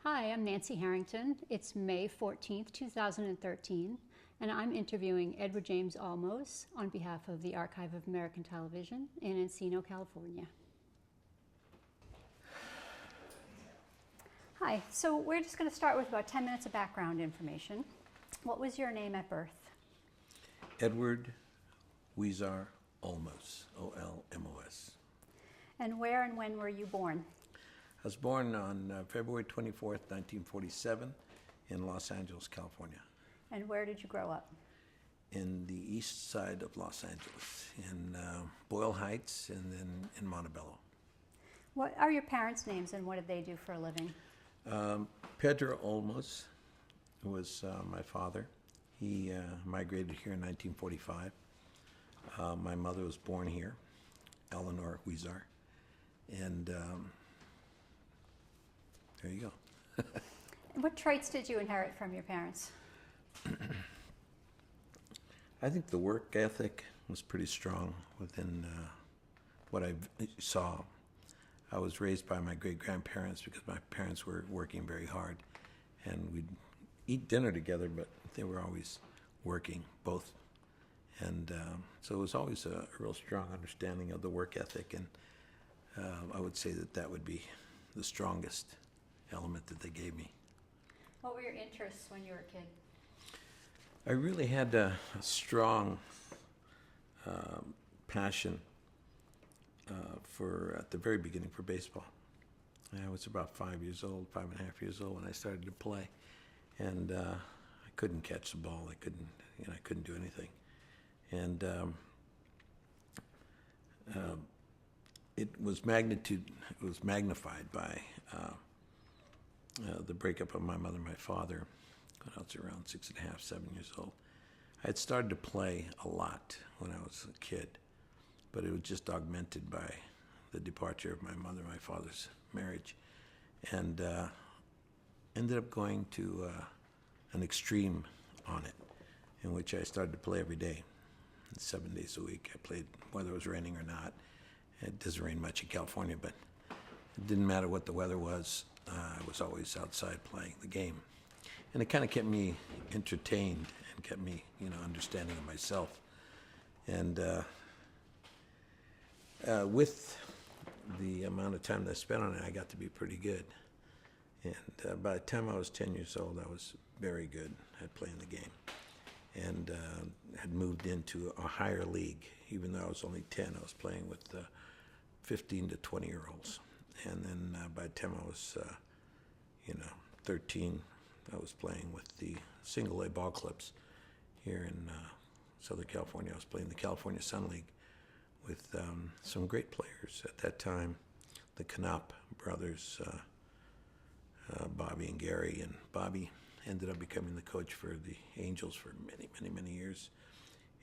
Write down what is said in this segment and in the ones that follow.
Hi, I'm Nancy Harrington. It's May 14th, 2013, and I'm interviewing Edward James Olmos on behalf of the Archive of American Television in Encino, California. Hi, so we're just going to start with about 10 minutes of background information. What was your name at birth? Edward Weezar Olmos, O-L-M-O-S. And where and when were you born? I was born on February 24th, 1947 in Los Angeles, California. And where did you grow up? In the east side of Los Angeles, in Boyle Heights and then in Montebello. What are your parents' names and what did they do for a living? Pedro Olmos was my father. He migrated here in 1945. My mother was born here, Eleanor Weezar. And there you go. What traits did you inherit from your parents? I think the work ethic was pretty strong within what I saw. I was raised by my great-grandparents because my parents were working very hard. And we'd eat dinner together, but they were always working, both. And so it was always a real strong understanding of the work ethic. And I would say that that would be the strongest element that they gave me. What were your interests when you were a kid? I really had a strong passion at the very beginning, for baseball. I was about 5 years old, 5.5 years old when I started to play, and I couldn't catch the ball. I couldn't do anything, and it was magnified by the breakup of my mother and my father when I was around 6.5, 7 years old. I had started to play a lot when I was a kid, but it was just augmented by the departure of my mother and my father's marriage, and ended up going to an extreme on it, in which I started to play every day, 7 days a week. I played whether it was raining or not. It doesn't rain much in California, but it didn't matter what the weather was. I was always outside playing the game. And it kind of kept me entertained and kept me, understanding of myself. And with the amount of time that I spent on it, I got to be pretty good. And by the time I was 10 years old, I was very good at playing the game. And had moved into a higher league. Even though I was only 10, I was playing with 15 to 20-year-olds. And then by the time I was, 13, I was playing with the single-A ball clubs here in Southern California. I was playing the California Sun League with some great players at that time. The Knopp brothers, Bobby and Gary, and Bobby ended up becoming the coach for the Angels for many, many, many years,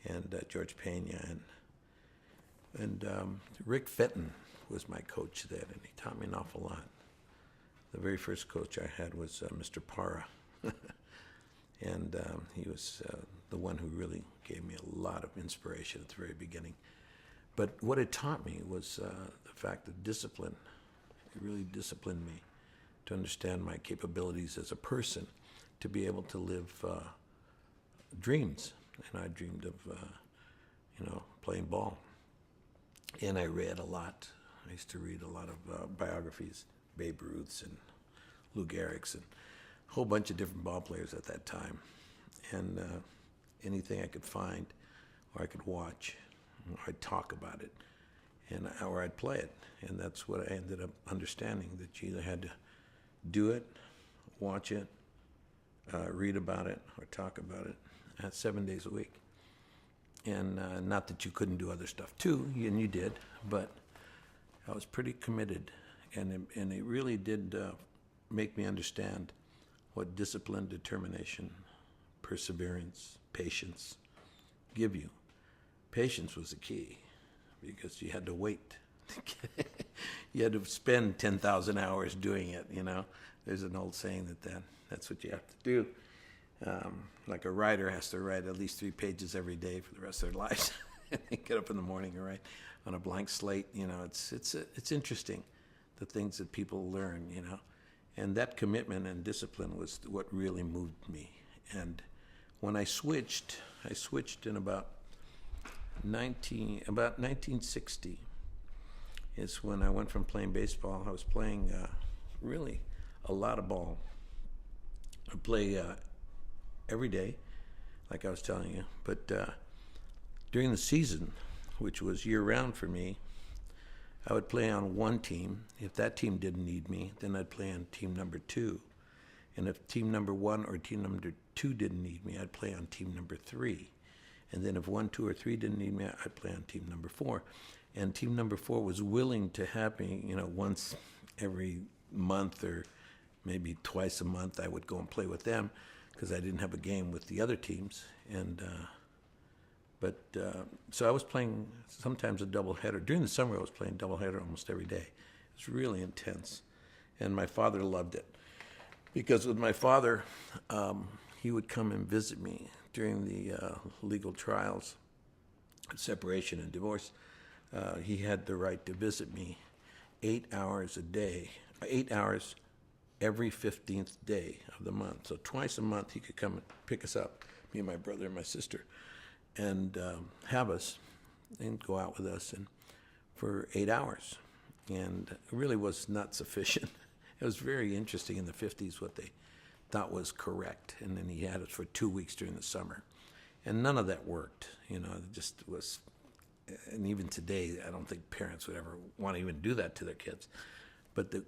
and George Pena, and Rick Fenton was my coach then, and he taught me an awful lot. The very first coach I had was Mr. Parra, and he was the one who really gave me a lot of inspiration at the very beginning. But what it taught me was the fact of discipline. It really disciplined me to understand my capabilities as a person, to be able to live dreams. And I dreamed of, playing ball. And I read a lot. I used to read a lot of biographies, Babe Ruth's and Lou Gehrig's, and a whole bunch of different ball players at that time. And anything I could find or I could watch, or I'd talk about it, or I'd play it. And that's what I ended up understanding, that you either had to do it, watch it, read about it, or talk about it 7 days a week. And not that you couldn't do other stuff too, and you did, but I was pretty committed, and it really did make me understand what discipline, determination, perseverance, patience give you. Patience was the key, because you had to wait. You had to spend 10,000 hours doing it, There's an old saying that's what you have to do. Like a writer has to write at least 3 pages every day for the rest of their lives. Get up in the morning and write on a blank slate. It's interesting, the things that people learn, And that commitment and discipline was what really moved me. And when I switched in about 1960 is when I went from playing baseball. I was playing really a lot of ball. I play every day, like I was telling you. But during the season, which was year-round for me, I would play on one team. If that team didn't need me, then I'd play on team number 2. And if team number 1 or team number 2 didn't need me, I'd play on team number 3. And then if 1, 2, or 3 didn't need me, I'd play on team number 4. And team number 4 was willing to have me, once every month or maybe twice a month, I would go and play with them because I didn't have a game with the other teams. And so I was playing sometimes a doubleheader. During the summer, I was playing doubleheader almost every day. It was really intense. And my father loved it. Because with my father, he would come and visit me during the legal trials, separation and divorce. He had the right to visit me 8 hours a day, 8 hours every 15th day of the month. So twice a month he could come and pick us up, me and my brother and my sister, and have us and go out with us and for 8 hours. And it really was not sufficient. It was very interesting in the 50s what they thought was correct. And then he had us for 2 weeks during the summer. And none of that worked. It just was, and even today, I don't think parents would ever want to even do that to their kids. But the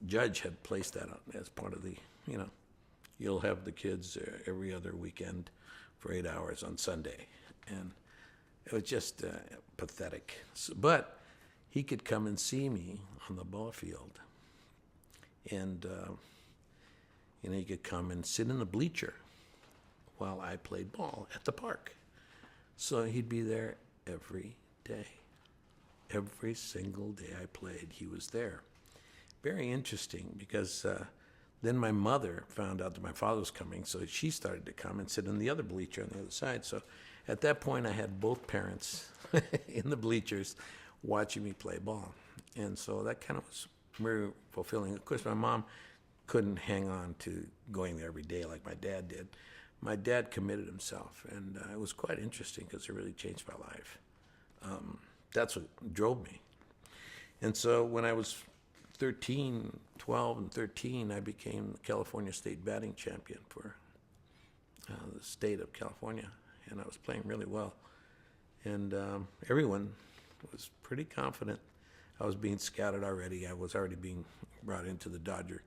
judge had placed that as part of the, you'll have the kids every other weekend for 8 hours on Sunday. And it was just pathetic. But he could come and see me on the ball field. And, he could come and sit in the bleacher while I played ball at the park. So he'd be there every day. Every single day I played, he was there. Very interesting because then my mother found out that my father was coming, so she started to come and sit in the other bleacher on the other side. So at that point, I had both parents in the bleachers watching me play ball. And so that kind of was very fulfilling. Of course, my mom couldn't hang on to going there every day like my dad did. My dad committed himself, and it was quite interesting because it really changed my life. That's what drove me. And so when I was 12 and 13, I became the California State batting champion for the state of California, and I was playing really well. And everyone was pretty confident. I was being scouted already. I was already being brought into the Dodger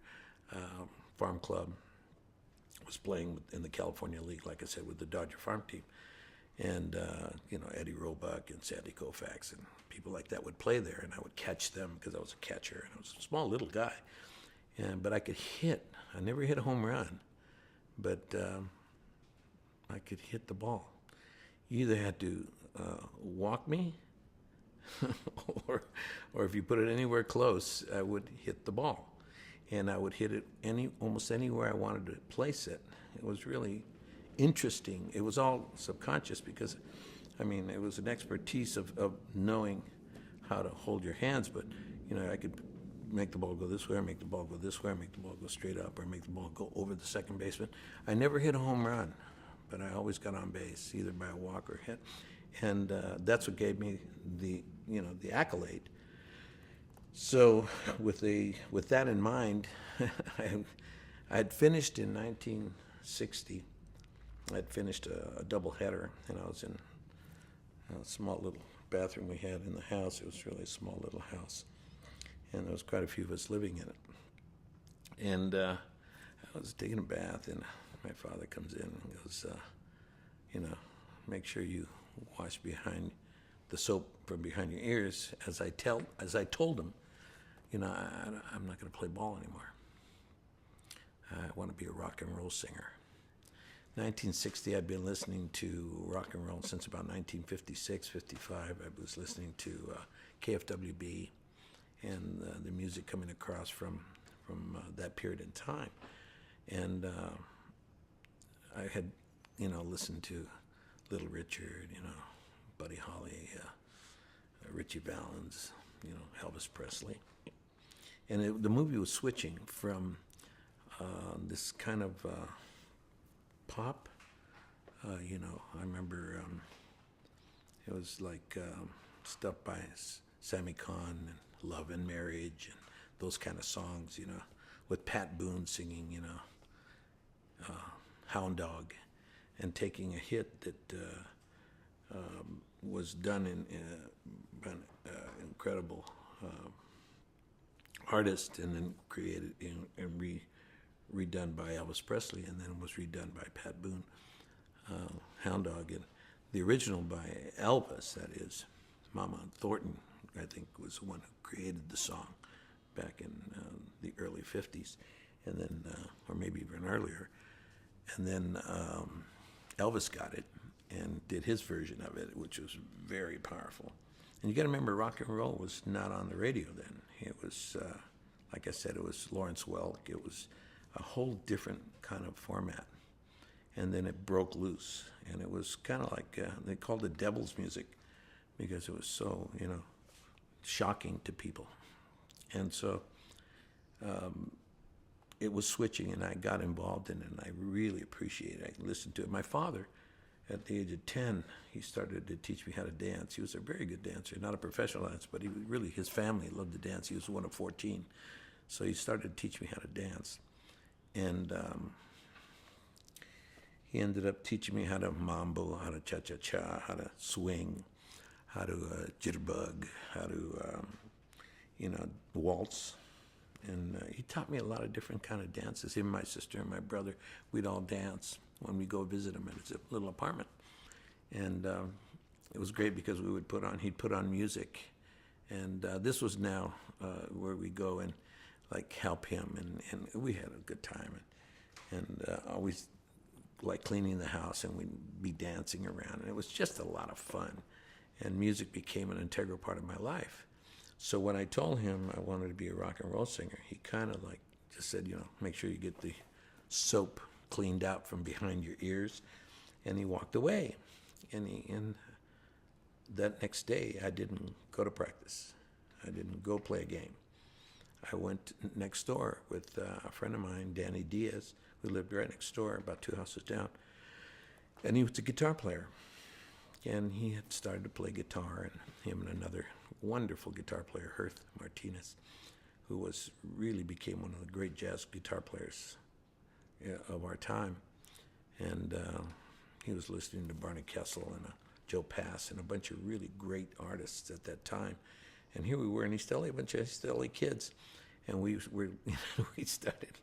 Farm Club. I was playing in the California League, like I said, with the Dodger Farm team. And, Eddie Roebuck and Sandy Koufax and people like that would play there, and I would catch them because I was a catcher, and I was a small little guy. But I could hit. I never hit a home run, but I could hit the ball. You either had to walk me, or if you put it anywhere close, I would hit the ball. And I would hit it almost anywhere I wanted to place it. It was really interesting. It was all subconscious because, it was an expertise of knowing how to hold your hands. But, I could make the ball go this way, or make the ball go this way, or make the ball go straight up, or make the ball go over the second baseman. I never hit a home run, but I always got on base, either by a walk or hit. And that's what gave me the accolade. So with that in mind, I had finished in 1960. I'd finished a doubleheader, and I was in a small little bathroom we had in the house. It was really a small little house, and there was quite a few of us living in it. And I was taking a bath, and my father comes in and goes, make sure you wash behind the soap from behind your ears. As I told him, I'm not going to play ball anymore. I want to be a rock and roll singer. 1960, I'd been listening to rock and roll since about 1956, 55. I was listening to KFWB and the music coming across from that period in time. And I had, listened to Little Richard, Buddy Holly, Richie Valens, Elvis Presley. And the movie was switching from this kind of pop. I remember it was like stuff by Sammy Cahn and Love and Marriage and those kind of songs, with Pat Boone singing, Hound Dog, and taking a hit that was done by an incredible artist, and then created and redone by Elvis Presley, and then was redone by Pat Boone, Hound Dog, and the original by Elvis, that is, Mama Thornton, I think, was the one who created the song back in the early 50s, and then, or maybe even earlier. And then Elvis got it and did his version of it, which was very powerful. And you got to remember, rock and roll was not on the radio then. It was, like I said, it was Lawrence Welk. It was a whole different kind of format. And then it broke loose. And it was kind of like, they called it devil's music because it was so, shocking to people. And so it was switching, and I got involved in it, and I really appreciate it. I listened to it. My father, at the age of 10, he started to teach me how to dance. He was a very good dancer, not a professional dancer, but his family loved to dance. He was one of 14. So he started to teach me how to dance. And he ended up teaching me how to mambo, how to cha-cha-cha, how to swing, how to jitterbug, how to, waltz. And he taught me a lot of different kind of dances. Him, my sister, and my brother, we'd all dance when we go visit him at his little apartment. And it was great because he'd put on music. And this was now where we go and like help him, and we had a good time. And always like cleaning the house, and we'd be dancing around. And it was just a lot of fun. And music became an integral part of my life. So when I told him I wanted to be a rock and roll singer, he kind of like just said, make sure you get the soap cleaned out from behind your ears. And he walked away. And that next day, I didn't go to practice. I didn't go play a game. I went next door with a friend of mine, Danny Diaz, who lived right next door, about 2 houses down. And he was a guitar player. And he had started to play guitar, and him and another wonderful guitar player, Herth Martinez, who really became one of the great jazz guitar players of our time. And he was listening to Barney Kessel and Joe Pass and a bunch of really great artists at that time. And here we were in East LA, a bunch of East LA kids. And we started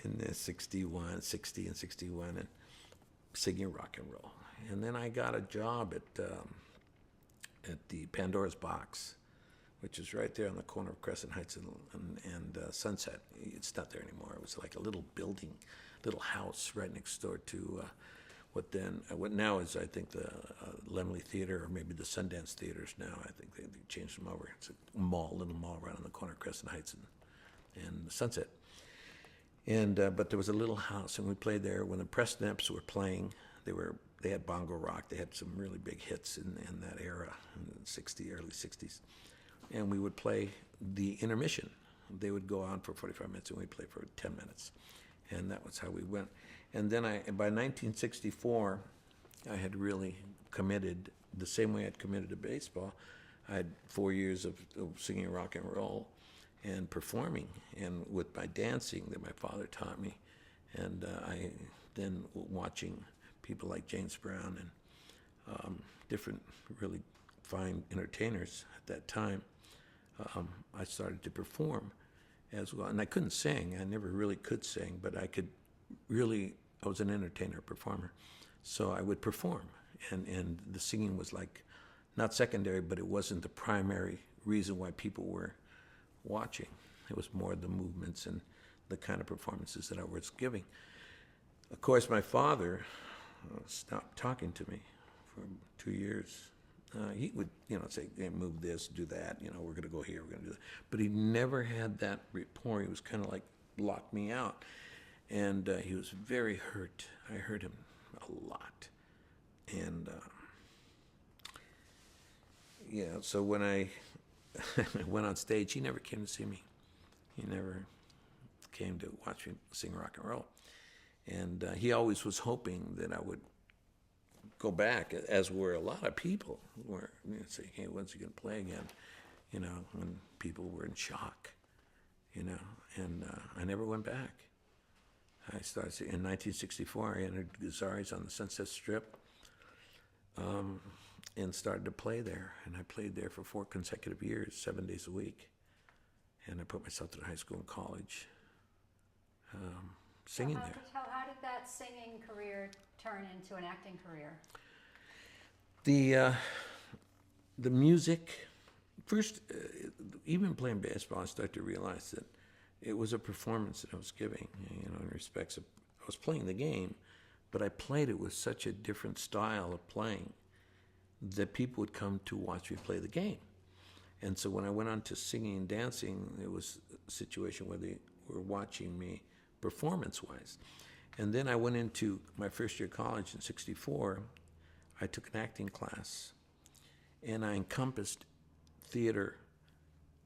in the 60 and 61 and singing rock and roll. And then I got a job at the Pandora's Box, which is right there on the corner of Crescent Heights and Sunset. It's not there anymore. It was like a little building, little house right next door to what now is, I think, the Laemmle Theater, or maybe the Sundance Theaters now. I think they changed them over. It's a little mall right on the corner of Crescent Heights and Sunset. And but there was a little house, and we played there when the Preston-Eps were playing. They had bongo rock. They had some really big hits in that era, in the early 60s. And we would play the intermission. They would go on for 45 minutes, and we'd play for 10 minutes. And that was how we went. And then by 1964, I had really committed the same way I'd committed to baseball. I had 4 years of singing rock and roll and performing, and with my dancing that my father taught me. And I then watching people like James Brown and different really fine entertainers at that time, I started to perform as well. And I couldn't sing. I never really could sing, but I was an entertainer, performer. So I would perform. And the singing was like, not secondary, but it wasn't the primary reason why people were watching. It was more the movements and the kind of performances that I was giving. Of course, my father stopped talking to me for 2 years. He would, say, hey, move this, do that, we're going to go here, we're going to do that. But he never had that rapport. He was kind of like blocked me out. And he was very hurt. I hurt him a lot. And, so when I went on stage, he never came to see me. He never came to watch me sing rock and roll. And he always was hoping that I would go back, as were a lot of people who were saying, hey, when's he going to play again? When people were in shock, and I never went back. I started in 1964. I entered Gazzarri's on the Sunset Strip, and started to play there. And I played there for 4 consecutive years, 7 days a week. And I put myself through high school and college, singing there. How did that singing career turn into an acting career? The music, first, even playing baseball, I started to realize that it was a performance that I was giving, in respects of, I was playing the game, but I played it with such a different style of playing that people would come to watch me play the game. And so when I went on to singing and dancing, it was a situation where they were watching me performance-wise. And then I went into my first year of college in '64. I took an acting class, and I encompassed theater,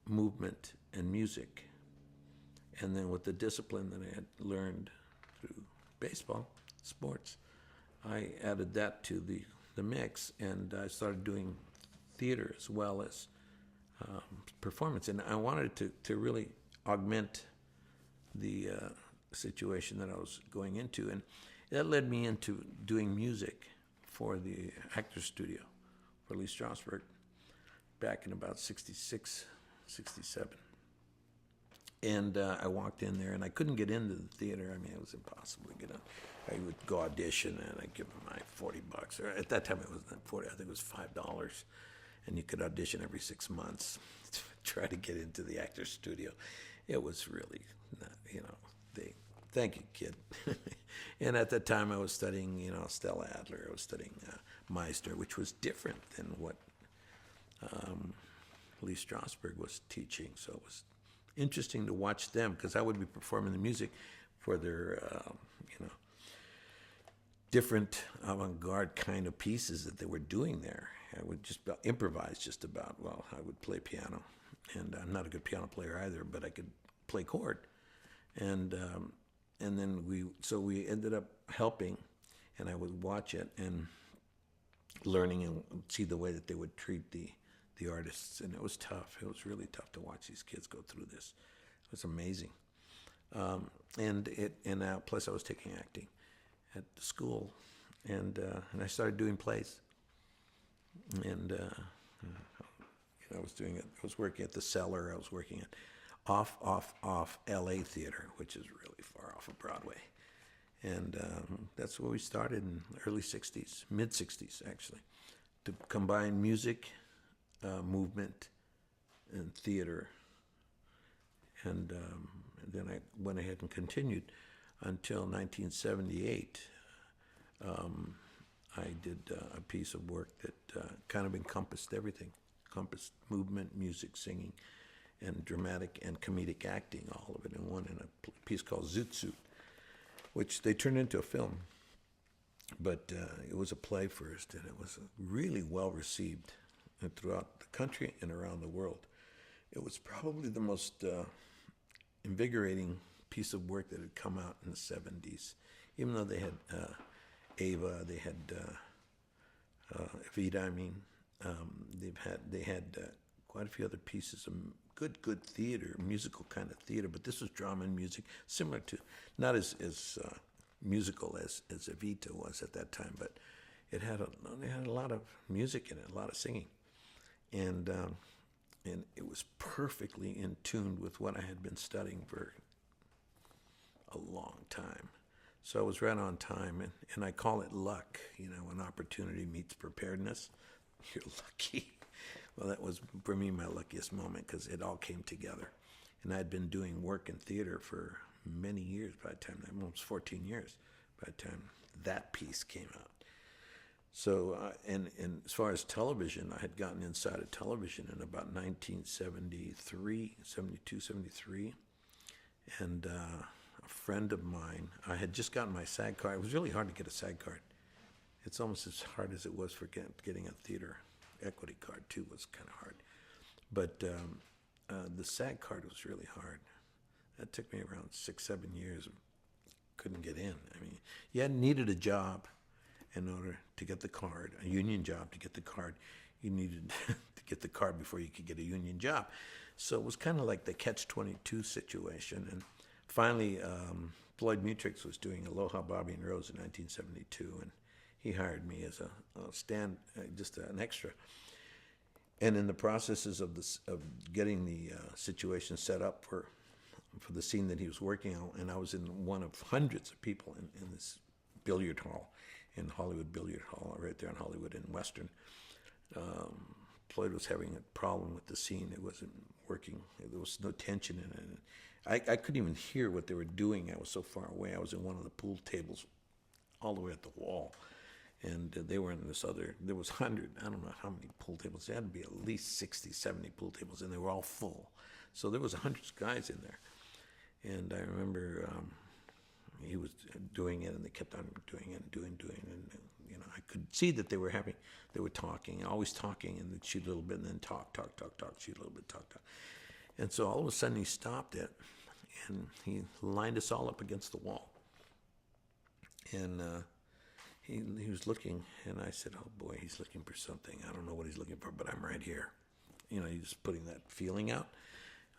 movement, and music. And then with the discipline that I had learned through baseball, sports, I added that to the mix, and I started doing theater as well as performance. And I wanted to really augment the situation that I was going into. And that led me into doing music for the Actors Studio for Lee Strasberg back in about 66, 67. And I walked in there, and I couldn't get into the theater. I mean, it was impossible to get in. I would go audition, and I'd give them my $40. Or at that time, it wasn't 40. I think it was $5. And you could audition every 6 months to try to get into the Actors Studio. It was really, thank you, kid. And at that time, I was studying, Stella Adler. I was studying Meisner, which was different than what Lee Strasberg was teaching. So it was interesting to watch them, because I would be performing the music for their, different avant-garde kind of pieces that they were doing there. I would just improvise just about. Well, I would play piano, and I'm not a good piano player either, but I could play chord. And then we ended up helping, and I would watch it and learning and see the way that they would treat the artists. And it was tough. It was really tough to watch these kids go through this. It was amazing. Plus I was taking acting at the school, and I started doing plays. And I was doing it. I was working at the Cellar. I was working at off L.A. Theater, which is really far off of Broadway. And that's where we started in the early 60s, mid 60s actually, to combine music, movement, and theater. And then I went ahead and continued until 1978. I did a piece of work that kind of encompassed everything, encompassed movement, music, singing, and dramatic and comedic acting, all of it in one, in a piece called Zoot Suit, which they turned into a film. But it was a play first, and it was really well received throughout the country and around the world. It was probably the most invigorating piece of work that had come out in the 70s. Even though they had Ava, they had Evita, they had quite a few other pieces of good theater, musical kind of theater, but this was drama and music, similar to, not as musical as Evita was at that time, but it had a lot of music in it, a lot of singing, and it was perfectly in tune with what I had been studying for a long time. So I was right on time, and I call it luck. When opportunity meets preparedness, you're lucky. Well, that was, for me, my luckiest moment, because it all came together. And I'd been doing work in theater for many years by the time, almost 14 years, by the time that piece came out. So, and as far as television, I had gotten inside of television in about 1973, 72, 73. And a friend of mine, I had just gotten my SAG card. It was really hard to get a SAG card. It's almost as hard as it was for getting a theater equity card, too, was kind of hard. But the SAG card was really hard. That took me around 6, 7 years. Couldn't get in. I mean, you had needed a job in order to get the card, a union job to get the card. You needed to get the card before you could get a union job. So it was kind of like the catch-22 situation. And finally, Floyd Mutrix was doing Aloha Bobby and Rose in 1972, and he hired me as a just an extra. And in the processes of getting the situation set up for the scene that he was working on, and I was in one of hundreds of people in this billiard hall, in Hollywood Billiard Hall, right there in Hollywood and Western. Floyd was having a problem with the scene. It wasn't working. There was no tension in it. I couldn't even hear what they were doing. I was so far away. I was in one of the pool tables all the way at the wall. And they were in this other, there was 100, I don't know how many pool tables. There had to be at least 60, 70 pool tables, and they were all full. So there was 100 guys in there. And I remember he was doing it, and they kept on doing it and doing, and I could see that they were talking, always talking, and they'd shoot a little bit, and then talk, shoot a little bit, talk. And so all of a sudden he stopped it, and he lined us all up against the wall. And he was looking, and I said, "Oh boy, he's looking for something. I don't know what he's looking for, but I'm right here." He's putting that feeling out.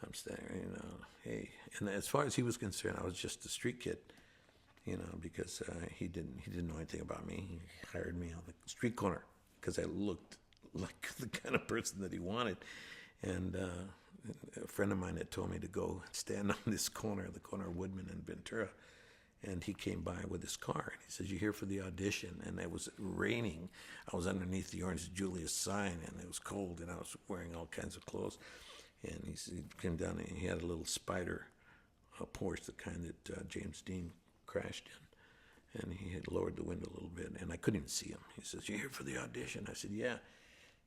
I'm standing, hey. And as far as he was concerned, I was just a street kid, because he didn't know anything about me. He hired me on the street corner because I looked like the kind of person that he wanted. And a friend of mine had told me to go stand on this corner, the corner of Woodman and Ventura. And he came by with his car, and he says, "You're here for the audition." And it was raining. I was underneath the Orange Julius sign, and it was cold, and I was wearing all kinds of clothes. And he came down, and he had a little Spider, a Porsche, the kind that James Dean crashed in. And he had lowered the window a little bit, and I couldn't even see him. He says, "You're here for the audition?" I said, "Yeah."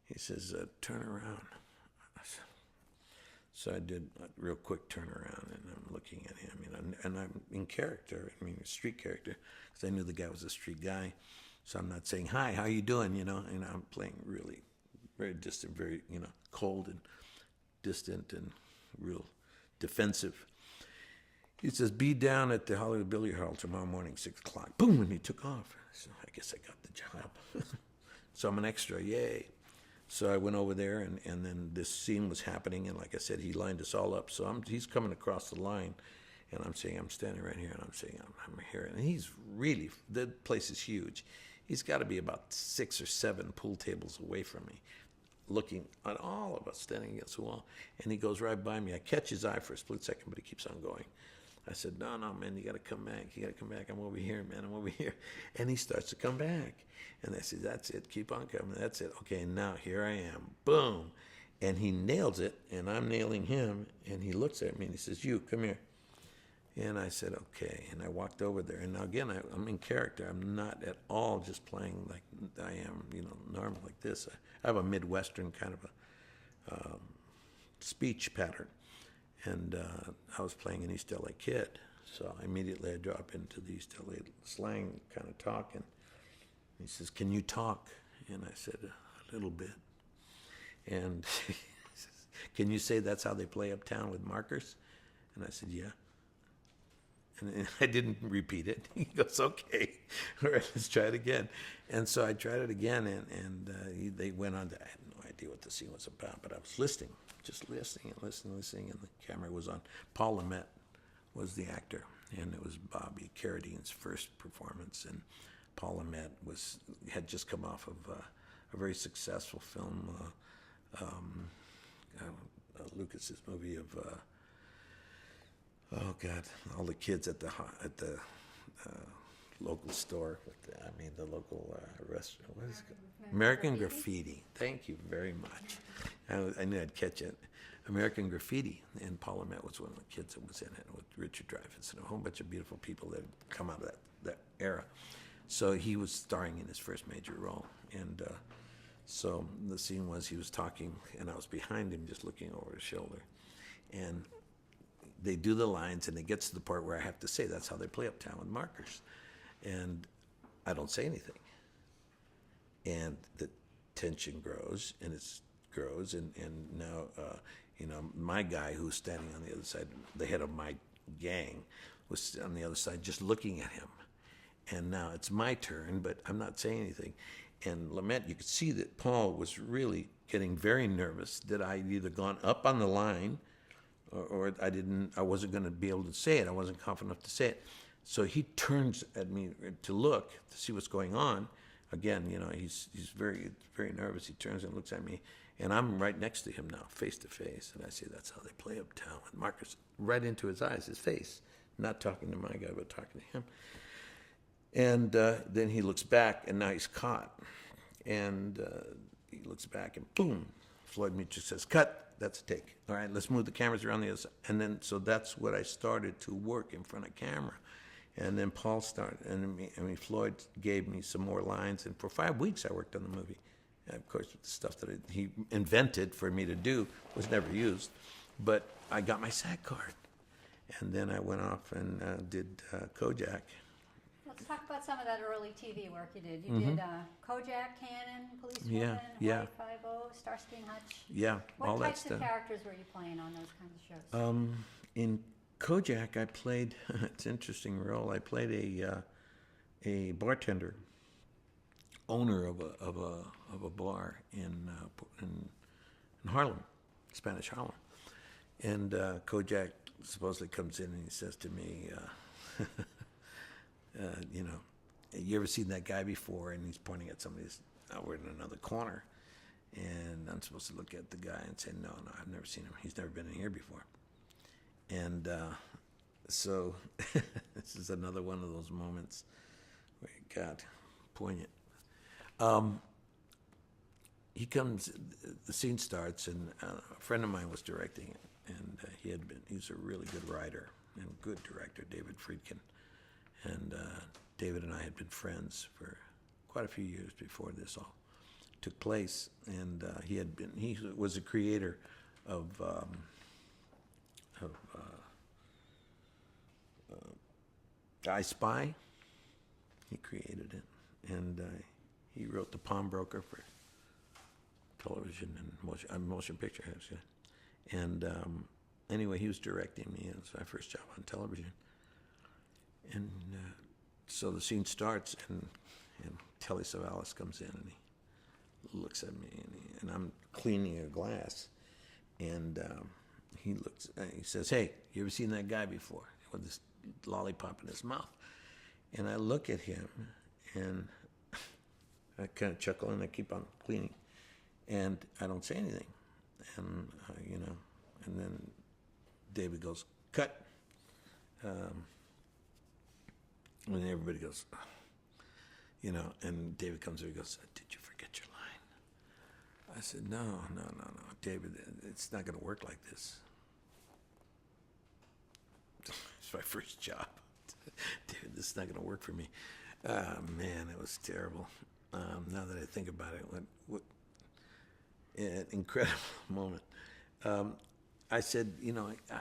He says, "Turn around." So I did a real quick turnaround, and I'm looking at him, and I'm in character. I mean, a street character, because I knew the guy was a street guy. So I'm not saying, "Hi, how you doing?" And I'm playing really very distant, very, cold and distant and real defensive. He says, "Be down at the Hollywood Billiard Hall tomorrow morning, 6 o'clock. Boom, and he took off. So I guess I got the job. So I'm an extra, yay. So I went over there, and then this scene was happening, and like I said, he lined us all up. So he's coming across the line, and I'm saying, "I'm standing right here," and I'm saying, I'm here. And he's really, the place is huge. He's got to be about 6 or 7 pool tables away from me, looking at all of us standing against the wall. And he goes right by me. I catch his eye for a split second, but he keeps on going. I said, no, man, you got to come back. You got to come back. I'm over here, man. I'm over here. And he starts to come back. And I said, "That's it. Keep on coming. That's it. Okay, now here I am." Boom. And he nails it, and I'm nailing him. And he looks at me, and he says, "You, come here." And I said, "Okay." And I walked over there. And now, again, I'm in character. I'm not at all just playing like I am, normal like this. I have a Midwestern kind of a speech pattern. And I was playing an East LA kid. So immediately I drop into the East LA slang kind of talk. And he says, "Can you talk?" And I said, "A little bit." And he says, "Can you say that's how they play uptown with markers?" And I said, "Yeah." And I didn't repeat it. He goes, "Okay, all right, let's try it again." And so I tried it again, and they went on to, I had no idea what the scene was about, but I was listening, just listening, and the camera was on. Paul Lamette was the actor, and it was Bobby Carradine's first performance, and Paul Lamette had just come off of a very successful film, Lucas's movie of all the kids at the local store, the local restaurant. What is it called? American Graffiti. Thank you very much. I knew I'd catch it. American Graffiti, and Paul Lamette was one of the kids that was in it, with Richard Dreyfuss and a whole bunch of beautiful people that had come out of that era. So he was starring in his first major role. And so the scene was he was talking, and I was behind him just looking over his shoulder. And they do the lines, and it gets to the part where I have to say, "That's how they play uptown with markers." And I don't say anything. And the tension grows, and and now, my guy who's standing on the other side, the head of my gang was on the other side just looking at him. And now it's my turn, but I'm not saying anything. And Lamette, you could see that Paul was really getting very nervous that I'd either gone up on the line or I wasn't going to be able to say it. I wasn't confident enough to say it. So he turns at me to look to see what's going on. Again, he's very, very nervous. He turns and looks at me, and I'm right next to him now, face to face. And I say, "That's how they play uptown." And Marcus, right into his eyes, his face, not talking to my guy, but talking to him. And then he looks back, and now he's caught. And he looks back, and boom, Floyd Mitchell says, "Cut, that's a take. All right, let's move the cameras around the other side." And then, so that's what I started to work in front of camera. And then Paul started, and Floyd gave me some more lines. And for 5 weeks, I worked on the movie. And of course, the stuff that he invented for me to do was never used. But I got my SAG card. And then I went off and did Kojak. Let's talk about some of that early TV work you did. You did Kojak, Cannon, Policewoman, yeah. Hawaii Five-O, Starsky and Hutch. Yeah, all that What types stuff. of characters were you playing on those kinds of shows? In Kojak, I played, it's an interesting role, I played a bartender, owner of a bar in Harlem, Spanish Harlem. And Kojak supposedly comes in and he says to me, you ever seen that guy before? And he's pointing at somebody who's over in another corner. And I'm supposed to look at the guy and say, no, I've never seen him. He's never been in here before. And so this is another one of those moments where it got poignant. He comes, the scene starts, and a friend of mine was directing it. And he's a really good writer and good director, David Friedkin. And David and I had been friends for quite a few years before this all took place. And he was a creator of I Spy. He created it, and he wrote The Pawnbroker for television and motion picture, actually. And anyway, he was directing me. It was my first job on television. And so the scene starts, and Telly Savalas comes in, and he looks at me, and I'm cleaning a glass, and he says, "Hey, you ever seen that guy before with this lollipop in his mouth?" And I look at him, and I kind of chuckle, and I keep on cleaning, and I don't say anything, and and then David goes, "Cut," and everybody goes, and David comes over and goes, "Did you forget your line?" I said, No, David, it's not going to work like this. It's my first job. David, this is not going to work for me. Man, it was terrible. Now that I think about it, what an incredible moment. I said,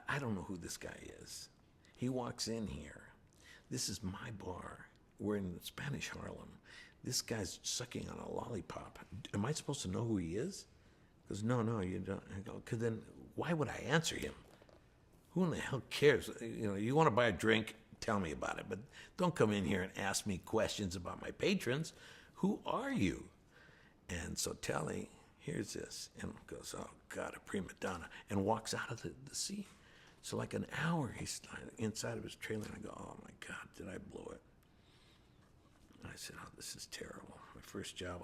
I don't know who this guy is. He walks in here. This is my bar. We're in Spanish Harlem. This guy's sucking on a lollipop. Am I supposed to know who he is? He goes, no, you don't. I go, because then why would I answer him? Who in the hell cares? You want to buy a drink, tell me about it. But don't come in here and ask me questions about my patrons. Who are you? And so Telly hears this and goes, "Oh, God, a prima donna," and walks out of the scene. So like an hour, he's inside of his trailer, and I go, "Oh, my God, did I blow it?" And I said, "Oh, this is terrible. My first job,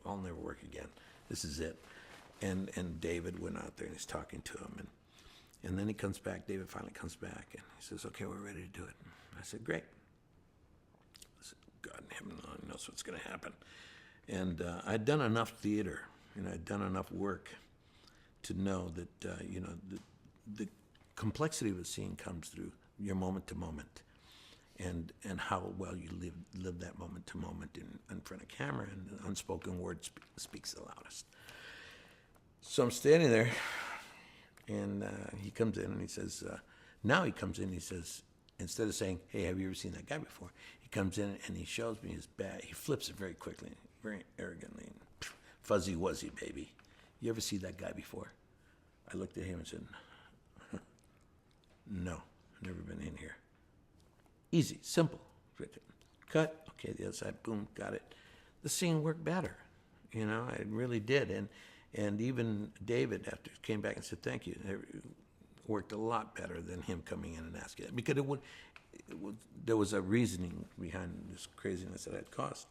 I'll never work again. This is it." And David went out there, and he's talking to him, and then he comes back. David finally comes back, and he says, "Okay, we're ready to do it." I said, "Great." I said, God in heaven only knows what's going to happen. And I'd done enough theater, I'd done enough work to know that, the complexity of a scene comes through your moment to moment, and how well you live that moment to moment in front of camera, and the unspoken word speaks the loudest. So I'm standing there, and he comes in and he says, instead of saying, "Hey, have you ever seen that guy before?" He comes in and he shows me his badge. He flips it very quickly, very arrogantly. "Fuzzy Wuzzy, baby. You ever see that guy before?" I looked at him and said, "No, never been in here. Easy, simple. Cut, okay, the other side, boom, got it. The scene worked better, you know, it really did. And even David, after he came back and said thank you, it worked a lot better than him coming in and asking it. Because there was a reasoning behind this craziness that I'd caused.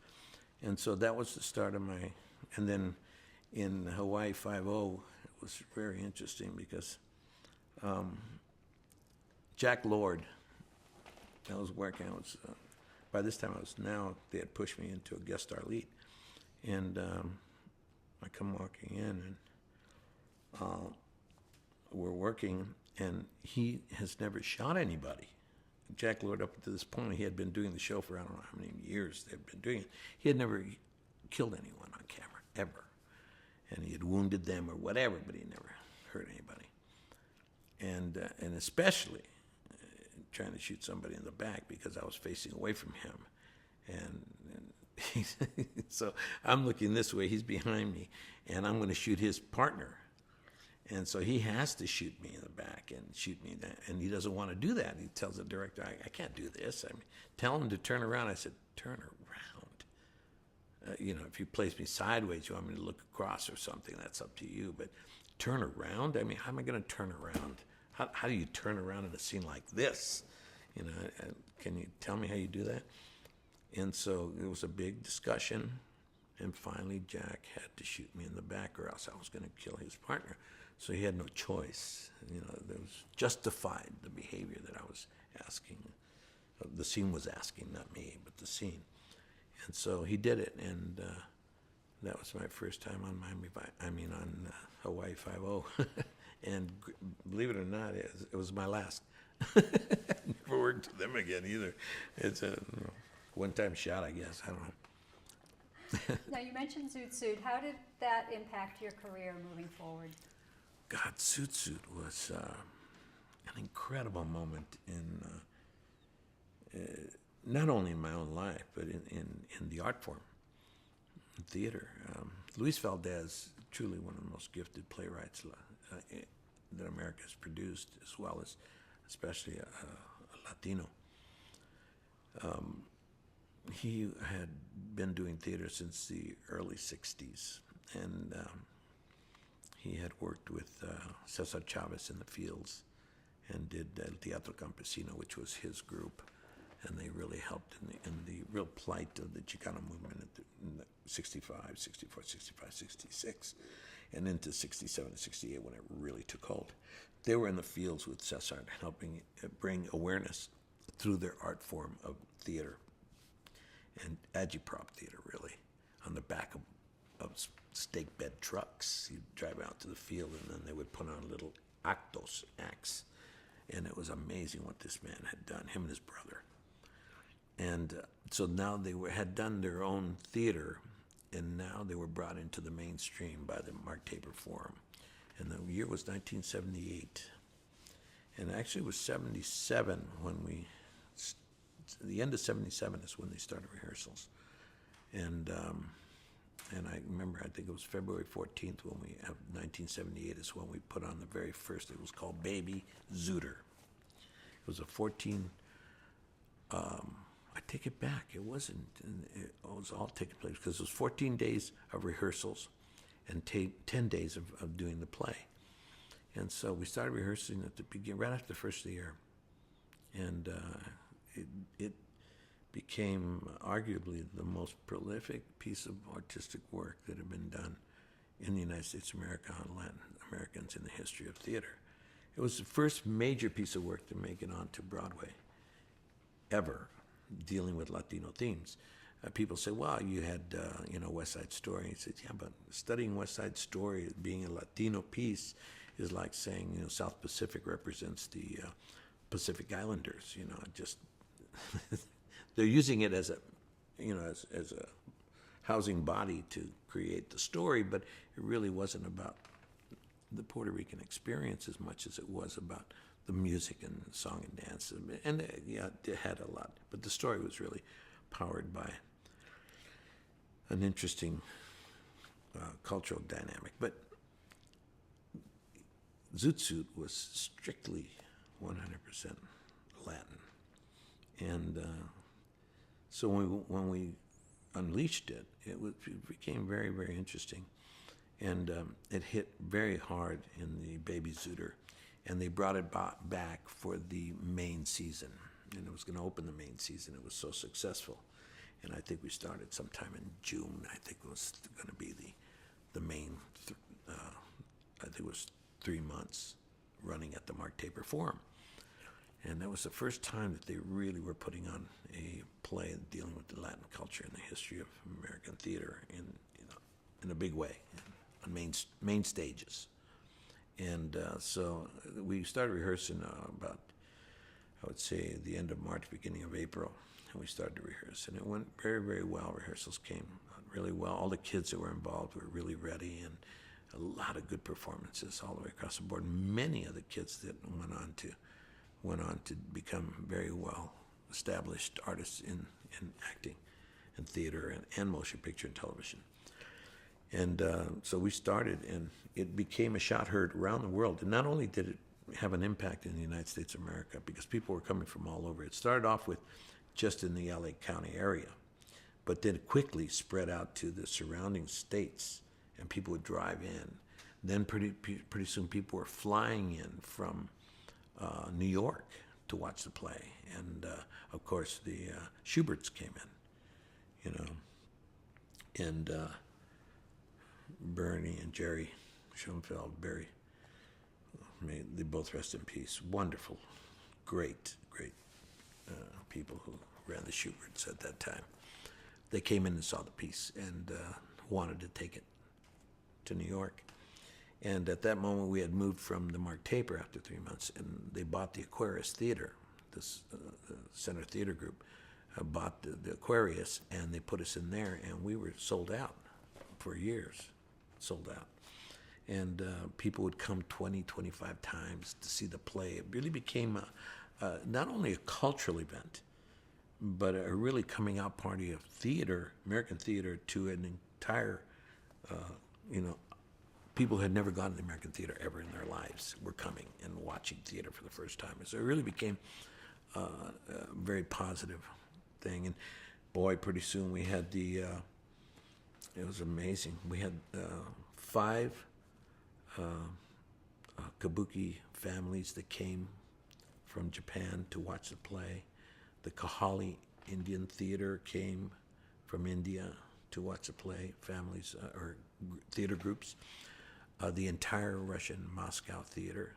And so that was the start of my, and then in Hawaii 5-0, it was very interesting because Jack Lord, I was working, by this time they had pushed me into a guest star lead. And I come walking in and we're working, and he has never shot anybody. Jack Lord, up to this point, he had been doing the show for I don't know how many years they've been doing it. He had never killed anyone on camera, ever. And he had wounded them or whatever, but he never hurt anybody. And especially trying to shoot somebody in the back because I was facing away from him. And so I'm looking this way, he's behind me, and I'm going to shoot his partner. And so he has to shoot me in the back and shoot me that. And he doesn't want to do that. He tells the director, I can't do this. I mean, tell him to turn around. I said, turn around. You know, if you place me sideways, you want me to look across or something, that's up to you. But turn around? I mean, how am I going to turn around? How do you turn around in a scene like this? You know, can you tell me how you do that? And so it was a big discussion. And finally, Jack had to shoot me in the back or else I was going to kill his partner. So he had no choice. You know, there was justified the behavior that I was asking. The scene was asking, not me, but the scene. And so he did it, and that was my first time on on Hawaii 5-0. And believe it or not, it was my last. Never worked with them again either. It's a one-time shot, I guess. I don't know. Now, you mentioned Zoot Suit. How did that impact your career moving forward? God, Zoot Suit was an incredible moment in not only in my own life, but in the art form, in theater. Luis Valdez, truly one of the most gifted playwrights that America has produced, as well as especially a Latino. He had been doing theater since the early 60s, and he had worked with Cesar Chavez in the Fields and did El Teatro Campesino, which was his group, and they really helped in the real plight of the Chicano movement in the 65, 64, 65, 66, and into 67 68 when it really took hold. They were in the fields with Cesar, helping bring awareness through their art form of theater and agitprop theater, really, on the back of stake bed trucks. You'd drive out to the field, and then they would put on little acts, and it was amazing what this man had done, him and his brother. And so now they had done their own theater, and now they were brought into the mainstream by the Mark Taper Forum. And the year was 1978. And actually it was 77 when the end of 77 is when they started rehearsals. And I remember, I think it was February 14th when 1978 is when we put on the very first, it was called Baby Zooter. It was a 14, I take it back, it wasn't, it was all taking place because it was 14 days of rehearsals and 10 days of doing the play. And so we started rehearsing at the beginning, right after the first of the year. And it became arguably the most prolific piece of artistic work that had been done in the United States of America on Latin Americans in the history of theater. It was the first major piece of work to make it onto Broadway ever, dealing with Latino themes. People say, well, you had, West Side Story. He said, yeah, but studying West Side Story, being a Latino piece, is like saying, South Pacific represents the Pacific Islanders. Just they're using it as a, as a housing body to create the story, but it really wasn't about the Puerto Rican experience as much as it was about the music and song and dance. And yeah, it had a lot, but the story was really powered by an interesting cultural dynamic. But Zoot Suit was strictly 100% Latin. And so when we unleashed it, it became very, very interesting. And it hit very hard in the Baby Zooter. And they brought it back for the main season. And it was going to open the main season. It was so successful. And I think we started sometime in June. I think it was going to be the main, I think it was 3 months running at the Mark Taper Forum. And that was the first time that they really were putting on a play dealing with the Latin culture and the history of American theater in a big way, on main stages. And so we started rehearsing about, I would say, the end of March, beginning of April, and we started to rehearse. And it went very, very well. Rehearsals came out really well. All the kids that were involved were really ready, and a lot of good performances all the way across the board. Many of the kids that went on to become very well established artists in acting and theater and motion picture and television. And so we started, and it became a shot heard around the world. And not only did it have an impact in the United States of America, because people were coming from all over. It started off with just in the LA County area, but then it quickly spread out to the surrounding states, and people would drive in. Then pretty soon people were flying in from New York to watch the play. And of course the Schuberts came in, and Bernie and Jerry Schoenfeld, they both rest in peace. Wonderful, great people who ran the Schuberts at that time. They came in and saw the piece and wanted to take it to New York. And at that moment, we had moved from the Mark Taper after 3 months, and they bought the Aquarius Theater. This Center Theater Group bought the Aquarius, and they put us in there, and we were sold out for years, sold out. And people would come 20, 25 times to see the play. It really became not only a cultural event, but a really coming out party of theater, American theater, to an entire, people who had never gone to the American theater ever in their lives were coming and watching theater for the first time. And so it really became a very positive thing. And boy, pretty soon we had it was amazing. We had 5 kabuki families that came from Japan to watch the play. The Kahali Indian Theater came from India to watch the play, families or theater groups. The entire Russian Moscow Theater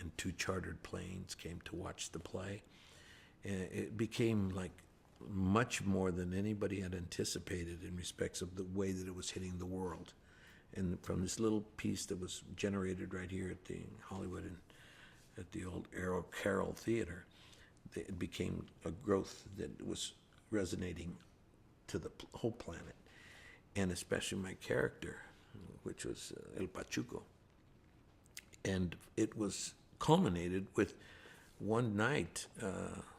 and 2 chartered planes came to watch the play. And it became like much more than anybody had anticipated in respects of the way that it was hitting the world. And from this little piece that was generated right here at the Hollywood and at the old Arrow Carroll Theater, it became a growth that was resonating to the whole planet, and especially my character, which was El Pachuco. And it was culminated with one night,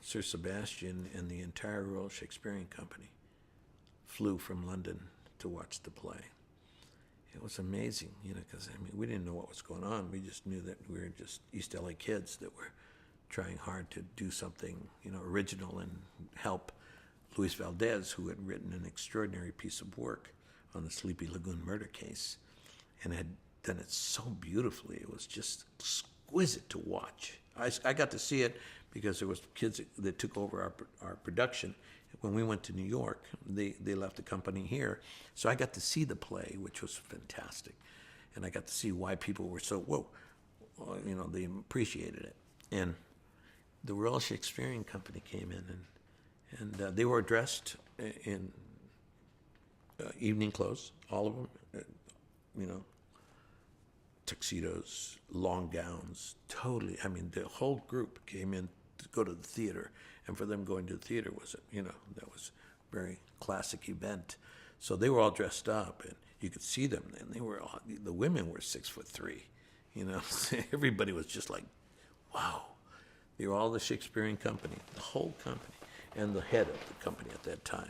Sir Sebastian and the entire Royal Shakespearean Company flew from London to watch the play. It was amazing, because we didn't know what was going on. We just knew that we were just East LA kids that were trying hard to do something, original and help Luis Valdez, who had written an extraordinary piece of work on the Sleepy Lagoon murder case and had done it so beautifully. It was just exquisite to watch. I got to see it because there was kids that took over our production. When we went to New York, they left the company here. So I got to see the play, which was fantastic. And I got to see why people were so, they appreciated it. And the Royal Shakespearean Company came in, and they were dressed in evening clothes, all of them, tuxedos, long gowns, totally. The whole group came in to go to the theater, and for them going to the theater was, that was a very classic event. So they were all dressed up, and you could see them, and the women were 6'3", everybody was just like, wow. They were all the Shakespearean Company, the whole company, and the head of the company at that time.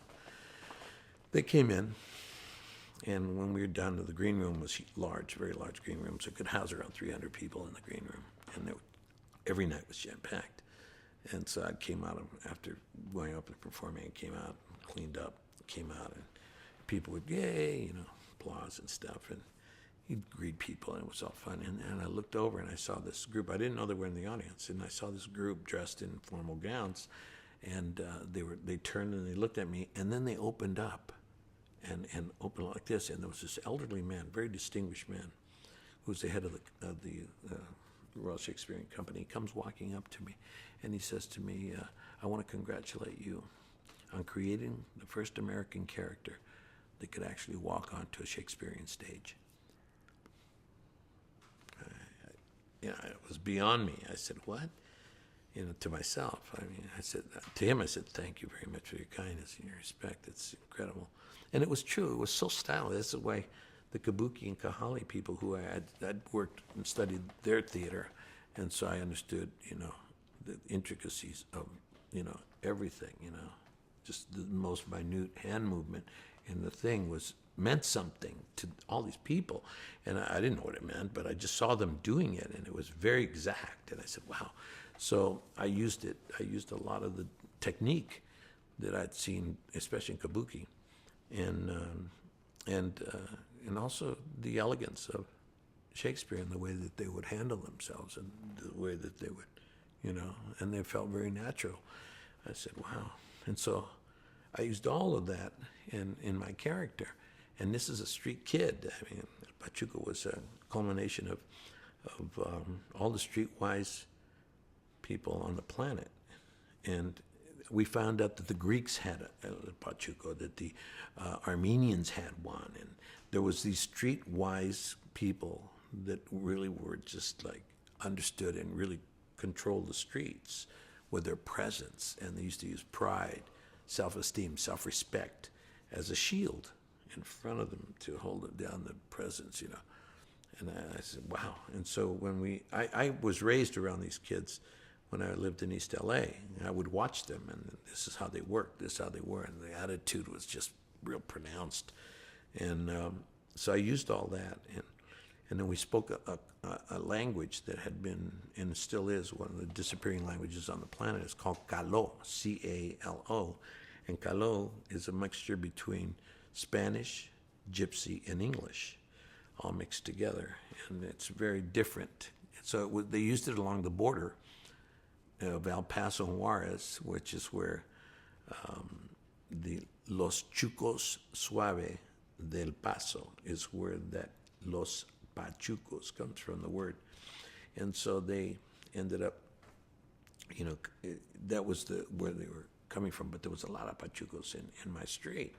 They came in, and when we were done, the green room was large, very large green room, so it could house around 300 people in the green room, and every night was jam-packed. And so I came out after going up and performing, I came out, cleaned up, came out, and people would, yay, applause and stuff. And he'd greet people, and it was all fun. And I looked over, and I saw this group. I didn't know they were in the audience. And I saw this group dressed in formal gowns. And they turned, and they looked at me, and then they opened up and opened like this. And there was this elderly man, very distinguished man, who was the head of the Royal Shakespearean Company. He comes walking up to me, and he says to me, I want to congratulate you on creating the first American character that could actually walk onto a Shakespearean stage. It was beyond me. I said, what? To myself. I said, to him, I said, thank you very much for your kindness and your respect. It's incredible. And it was true. It was so stylish. This is why the Kabuki and Kahali people who I'd worked and studied their theater, and so I understood, the intricacies of, everything, just the most minute hand movement, and the thing meant something to all these people, and I didn't know what it meant, but I just saw them doing it, and it was very exact, and I said, wow. So I used it. I used a lot of the technique that I'd seen, especially in Kabuki, and also the elegance of Shakespeare and the way that they would handle themselves and the way that they would, and they felt very natural. I said, wow. And so I used all of that in my character. And this is a street kid. Pachuco was a culmination of all the streetwise people on the planet. And we found out that the Greeks had a Pachuco, that the Armenians had one, and there was these streetwise people that really were just like understood and really controlled the streets with their presence, and they used to use pride, self-esteem, self-respect as a shield in front of them to hold down the presence, And I said, wow. And so when I was raised around these kids when I lived in East LA. I would watch them, and this is how they worked, this is how they were, and the attitude was just real pronounced. And so I used all that, and then we spoke a language that had been, and still is, one of the disappearing languages on the planet. It's called Calo, C-A-L-O, and Calo is a mixture between Spanish, Gypsy, and English, all mixed together, and it's very different. So they used it along the border of El Paso and Juarez, which is where the Los Chucos Suave del Paso is where that Los Pachucos comes from, the word. And so they ended up, that was where they were coming from, but there was a lot of Pachucos in my street,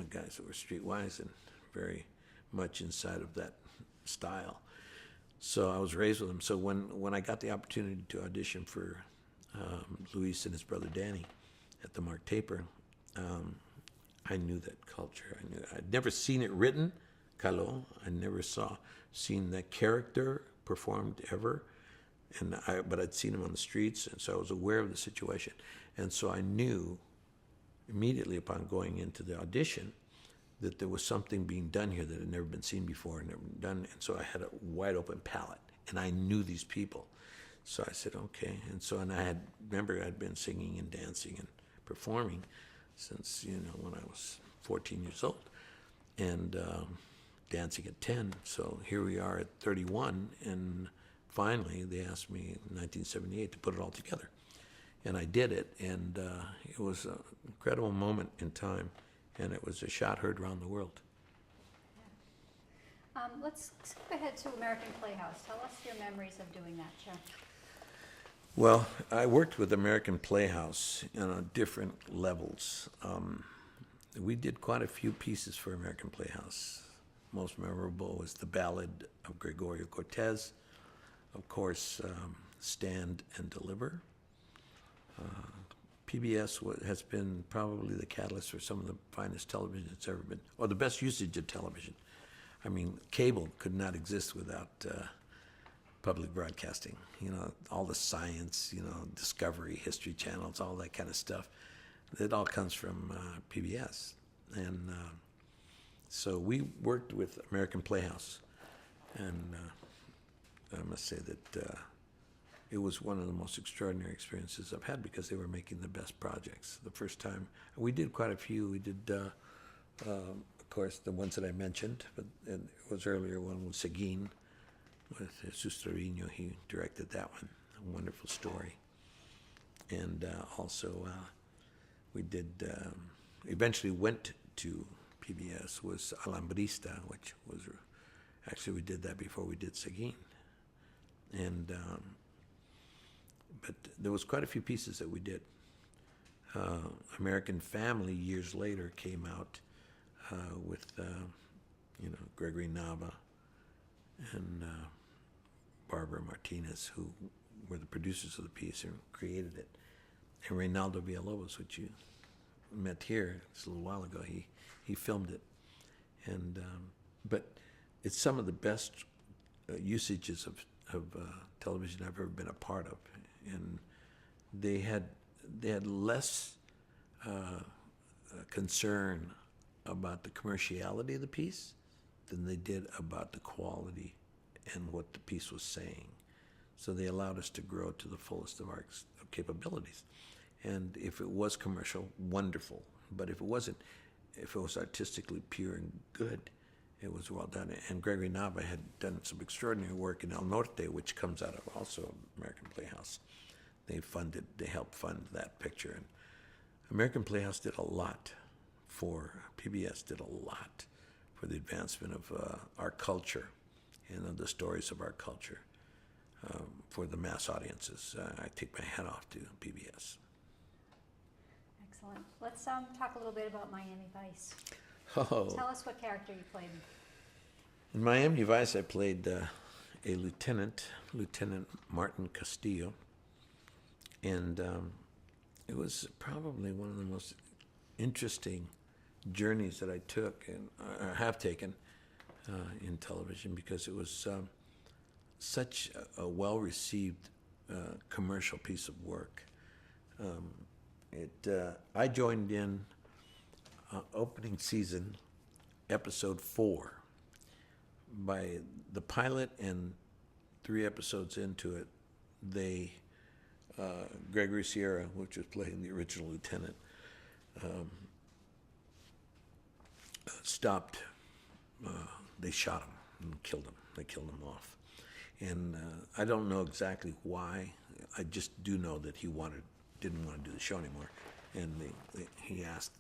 guys that were streetwise and very much inside of that style. So I was raised with them. So when I got the opportunity to audition for Luis and his brother Danny at the Mark Taper, I knew that culture. I'd never seen it written, Calo. I never seen that character performed ever, but I'd seen him on the streets, and so I was aware of the situation. And so I knew immediately upon going into the audition that there was something being done here that had never been seen before and never been done. And so I had a wide open palette, and I knew these people. So I said, okay. And so, remember I'd been singing and dancing and performing since, when I was 14 years old, and dancing at 10. So here we are at 31, and finally they asked me in 1978 to put it all together. And I did it, and it was an incredible moment in time, and it was a shot heard around the world. Let's skip ahead to American Playhouse. Tell us your memories of doing that show. Well, I worked with American Playhouse on different levels. We did quite a few pieces for American Playhouse. Most memorable was The Ballad of Gregorio Cortez, of course, Stand and Deliver. PBS has been probably the catalyst for some of the finest television that's ever been, or the best usage of television. I mean, cable could not exist without public broadcasting. All the science, Discovery, History Channels, all that kind of stuff. It all comes from PBS. And so we worked with American Playhouse. And I must say that it was one of the most extraordinary experiences I've had because they were making the best projects. The first time we did quite a few. We did, of course, the ones that I mentioned, but it was earlier one with Seguin, with Jesus Trevino. He directed that one. A wonderful story. And also, we did. Eventually, went to PBS was Alambrista, which was actually we did that before we did Seguin. And but there was quite a few pieces that we did. American Family years later came out with Gregory Nava and Barbara Martinez, who were the producers of the piece and created it. And Reynaldo Villalobos, which you met here just a little while ago, he filmed it. And but it's some of the best usages of television I've ever been a part of, and they had less concern about the commerciality of the piece than they did about the quality and what the piece was saying. So they allowed us to grow to the fullest of our capabilities. And if it was commercial, wonderful. But if it wasn't, if it was artistically pure and good, it was well done. And Gregory Nava had done some extraordinary work in El Norte, which comes out of also American Playhouse. They helped fund that picture. And American Playhouse did a lot PBS did a lot for the advancement of our culture and of the stories of our culture for the mass audiences. I take my hat off to PBS. Excellent. Let's talk a little bit about Miami Vice. Oh. Tell us what character you played. In Miami Vice, I played a Lieutenant Martin Castillo, and it was probably one of the most interesting journeys that I took and have taken in television, because it was such a well-received commercial piece of work. I joined in opening season, episode 4. By the pilot and 3 episodes into it, Gregory Sierra, which was playing the original lieutenant, stopped. They shot him and killed him. They killed him off. And I don't know exactly why. I just do know that he didn't want to do the show anymore. And he asked,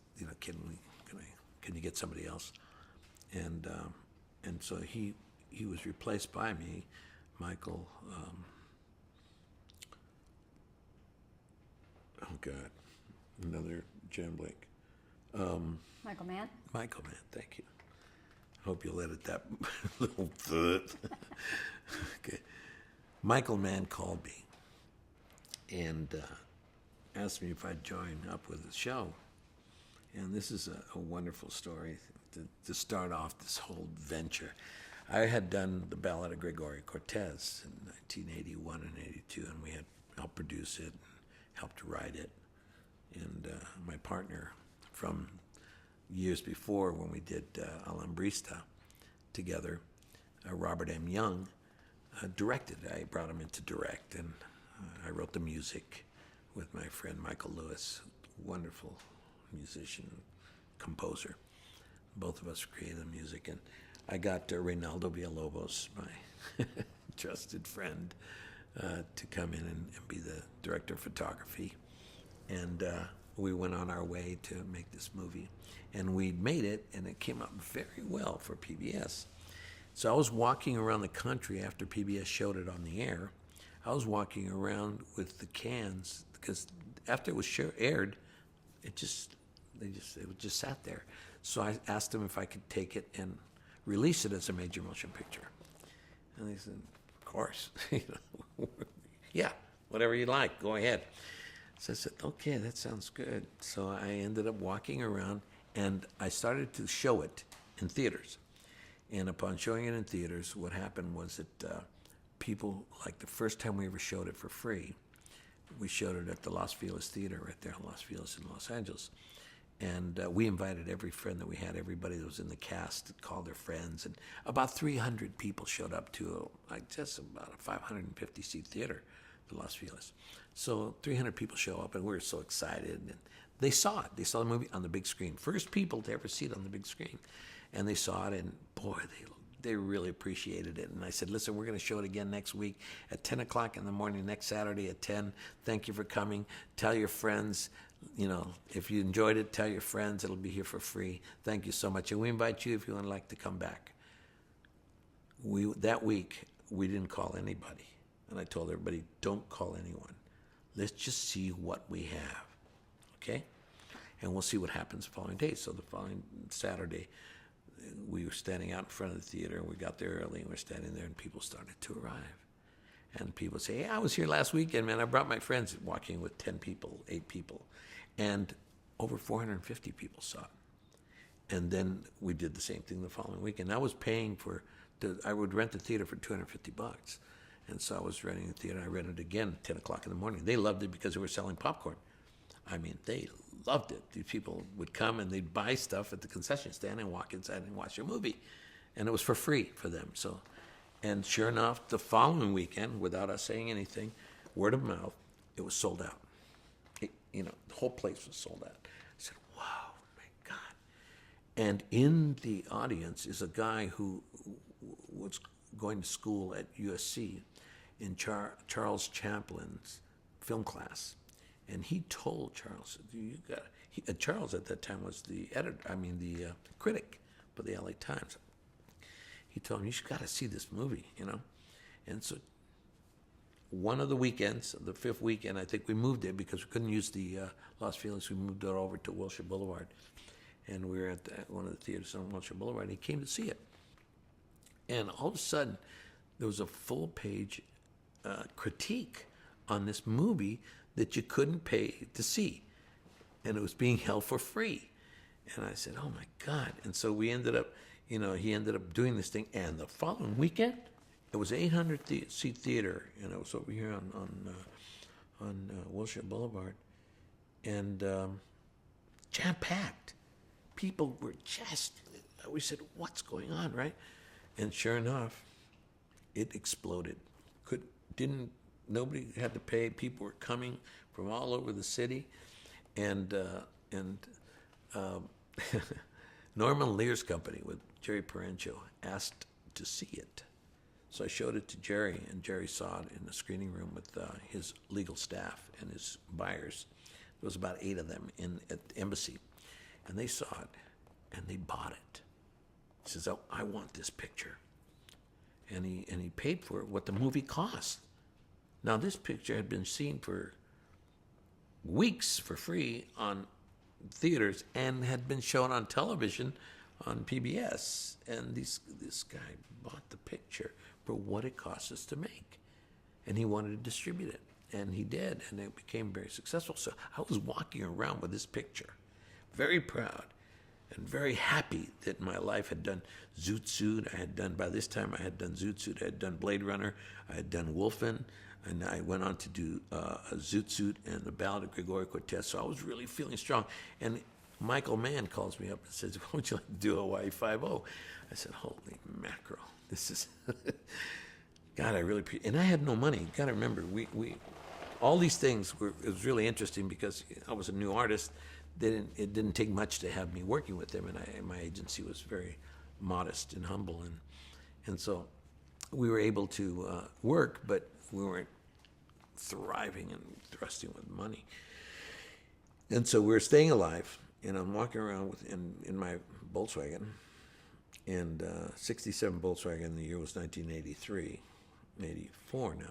can you get somebody else? And so he was replaced by me, Michael. Oh God, another Jan Blake. Michael Mann. Michael Mann, thank you. I hope you'll edit that little foot. Okay. Michael Mann called me and asked me if I'd join up with the show. And this is a wonderful story to start off this whole venture. I had done the Ballad of Gregorio Cortez in 1981 and 82, and we had helped produce it and helped write it. And my partner from years before, when we did Alambrista together, Robert M. Young, directed. I brought him in to direct, and I wrote the music with my friend Michael Lewis, wonderful musician, composer. Both of us created the music, and I got Reynaldo Villalobos, my trusted friend, to come in and be the director of photography. And we went on our way to make this movie. And we made it, and it came out very well for PBS. So I was walking around the country after PBS showed it on the air. I was walking around with the cans, because after it was aired, it just sat there. So I asked them if I could take it and release it as a major motion picture. And they said, of course. Yeah, whatever you like, go ahead. So I said, okay, that sounds good. So I ended up walking around, and I started to show it in theaters. And upon showing it in theaters, what happened was that people, like the first time we ever showed it for free, we showed it at the Los Feliz Theater right there in Los Feliz in Los Angeles. And we invited every friend that we had, everybody that was in the cast, called their friends. And about 300 people showed up to just about a 550-seat theater the Los Feliz. So 300 people show up, and we were so excited. And they saw it. They saw the movie on the big screen. First people to ever see it on the big screen. And they saw it, and boy, they really appreciated it. And I said, listen, we're going to show it again next week at 10 o'clock in the morning, next Saturday at 10. Thank you for coming. Tell your friends. You know, if you enjoyed it, tell your friends. It'll be here for free. Thank you so much. And we invite you if you would like to come back. That week, we didn't call anybody. And I told everybody, don't call anyone. Let's just see what we have, okay? And we'll see what happens the following day. So the following Saturday, we were standing out in front of the theater, and we got there early, and we're standing there, and people started to arrive. And people say, hey, I was here last weekend, man. I brought my friends, walking with 10 people, 8 people. And over 450 people saw it. And then we did the same thing the following weekend. I was paying I would rent the theater for $250. And so I was renting the theater. I rented it again at 10 o'clock in the morning. They loved it because they were selling popcorn. I mean, they loved it. These people would come and they'd buy stuff at the concession stand and walk inside and watch a movie. And it was for free for them. And sure enough, the following weekend, without us saying anything, word of mouth, it was sold out. The whole place was sold out. I said, wow, my God. And in the audience is a guy who was going to school at USC in Charles Chaplin's film class. And he told Charles, Charles at that time was the critic for the LA Times. He told him, you got to see this movie, And so one of the weekends, the 5th weekend, I think we moved there because we couldn't use the Los Feliz. We moved it over to Wilshire Boulevard. And we were at one of the theaters on Wilshire Boulevard, and he came to see it. And all of a sudden, there was a full-page critique on this movie that you couldn't pay to see. And it was being held for free. And I said, oh, my God. And so we ended up, he ended up doing this thing. And the following weekend, it was 800-seat theater. And it was over here on Wilshire Boulevard. And jam-packed. People were we said, what's going on, right? And sure enough, it exploded. Nobody had to pay. People were coming from all over the city, and Norman Lear's company with Jerry Parencho asked to see it. So I showed it to Jerry, and Jerry saw it in the screening room with his legal staff and his buyers. There was about 8 of them at the embassy, and they saw it, and they bought it. He says, oh, I want this picture. And he paid for it, what the movie cost. Now, this picture had been seen for weeks for free on theaters and had been shown on television on PBS. And this guy bought the picture for what it cost us to make. And he wanted to distribute it. And he did, and it became very successful. So I was walking around with this picture, very proud and very happy that my life had done Zoot Suit. By this time, I had done Zoot Suit. I had done Blade Runner. I had done Wolfen. And I went on to do a Zoot Suit and the Ballad of Gregory Cortez. So I was really feeling strong. And Michael Mann calls me up and says, "Why don't you like to do Hawaii Five-0?" I said, holy mackerel. This is, God, I really, and I had no money. You got to remember, we all these things it was really interesting because I was a new artist. It didn't take much to have me working with them, and my agency was very modest and humble, and so we were able to work, but we weren't thriving and thrusting with money. And so we were staying alive, and I'm walking around in my Volkswagen, and 67 Volkswagen. The year was 1983, 84 now,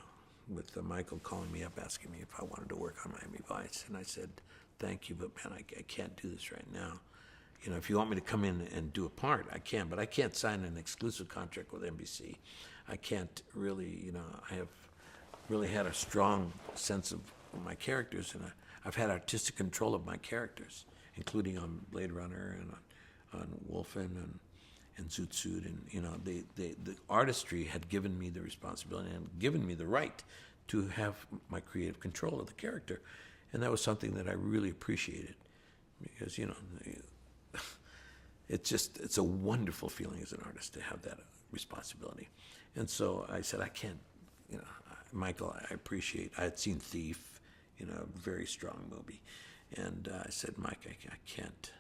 with Michael calling me up asking me if I wanted to work on Miami Vice, and I said, thank you, but man, I can't do this right now. If you want me to come in and do a part, I can, but I can't sign an exclusive contract with NBC. I can't really, I have really had a strong sense of my characters, and I've had artistic control of my characters, including on Blade Runner and on Wolfen and Zoot Suit, and the artistry had given me the responsibility and given me the right to have my creative control of the character. And that was something that I really appreciated because, it's a wonderful feeling as an artist to have that responsibility. And so I said, I can't, Michael, I appreciate. I had seen Thief, a very strong movie, and I said, Mike, I can't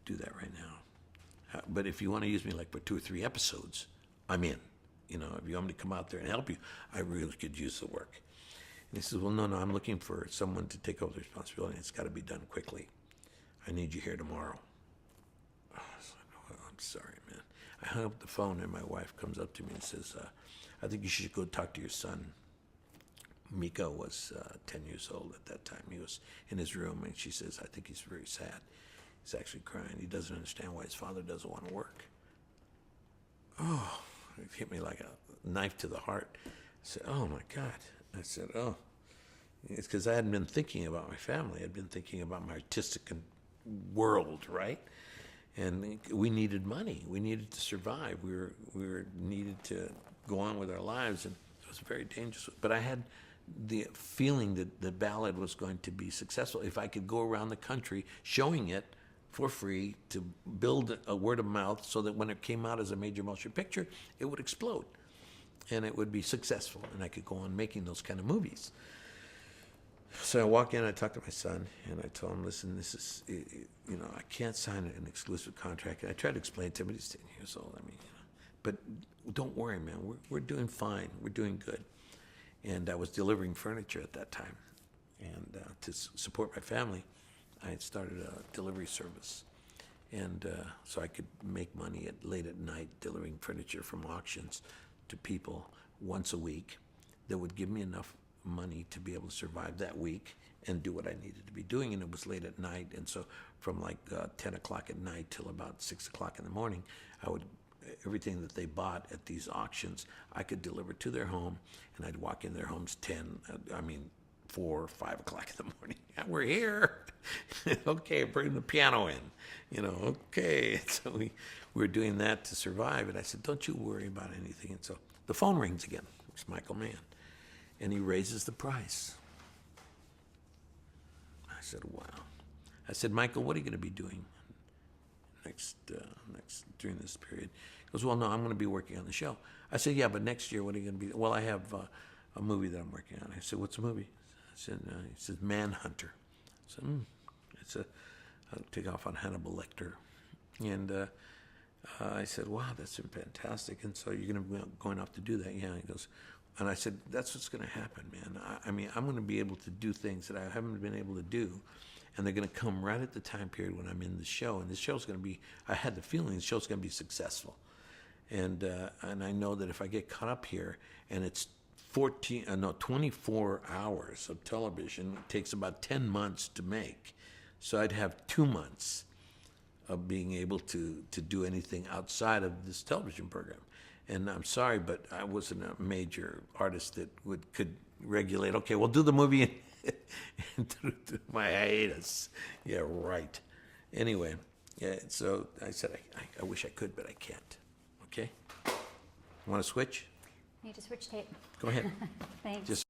do that right now. But if you want to use me like for 2 or 3 episodes, I'm in. If you want me to come out there and help you, I really could use the work. And he says, well, no, I'm looking for someone to take over the responsibility. It's got to be done quickly. I need you here tomorrow. Oh, I was like, well, I'm sorry, man. I hung up the phone, and my wife comes up to me and says, I think you should go talk to your son. Miko was 10 years old at that time. He was in his room, and she says, I think he's very sad. He's actually crying. He doesn't understand why his father doesn't want to work. Oh, it hit me like a knife to the heart. I said, oh, my God. I said, oh. It's because I hadn't been thinking about my family. I'd been thinking about my artistic world, right? And we needed money. We needed to survive. We were needed to go on with our lives, and it was very dangerous. But I had the feeling that the ballad was going to be successful if I could go around the country showing it for free to build a word of mouth so that when it came out as a major motion picture, it would explode and it would be successful, and I could go on making those kind of movies. So I walk in, I talk to my son, and I told him, listen, this is, I can't sign an exclusive contract. And I tried to explain to him, but he's 10 years old. But don't worry, man, we're doing fine. We're doing good. And I was delivering furniture at that time. And to support my family, I had started a delivery service. And so I could make money late at night delivering furniture from auctions to people once a week that would give me enough money to be able to survive that week and do what I needed to be doing. And it was late at night. And so from like 10 o'clock at night till about 6 o'clock in the morning, everything that they bought at these auctions, I could deliver to their home, and I'd walk in their homes 4 or 5 o'clock in the morning. We're here. Okay, bring the piano in. Okay. So we were doing that to survive. And I said, don't you worry about anything. And so the phone rings again. It's Michael Mann. And he raises the price. I said, wow. I said, Michael, what are you going to be doing next during this period? He goes, well, no, I'm going to be working on the show. I said, yeah, but next year, what are you going to be? Well, I have a movie that I'm working on. I said, what's the movie? I said, he says, Manhunter. I said, I'll take off on Hannibal Lecter. And I said, wow, that's fantastic. And so you're going to be going off to do that? Yeah. He goes, and I said, that's what's going to happen, man. I'm going to be able to do things that I haven't been able to do, and they're going to come right at the time period when I'm in the show. And this show's going to be, I had the feeling the show's going to be successful. And I know that if I get caught up here, and it's 24 hours of television, it takes about 10 months to make. So I'd have 2 months of being able to do anything outside of this television program. And I'm sorry, but I wasn't a major artist that could regulate, okay, we'll do the movie through my hiatus. Yeah, right. Anyway, yeah, so I said, I wish I could, but I can't. Okay? Want to switch? Need to switch tape. Go ahead. Thanks. Just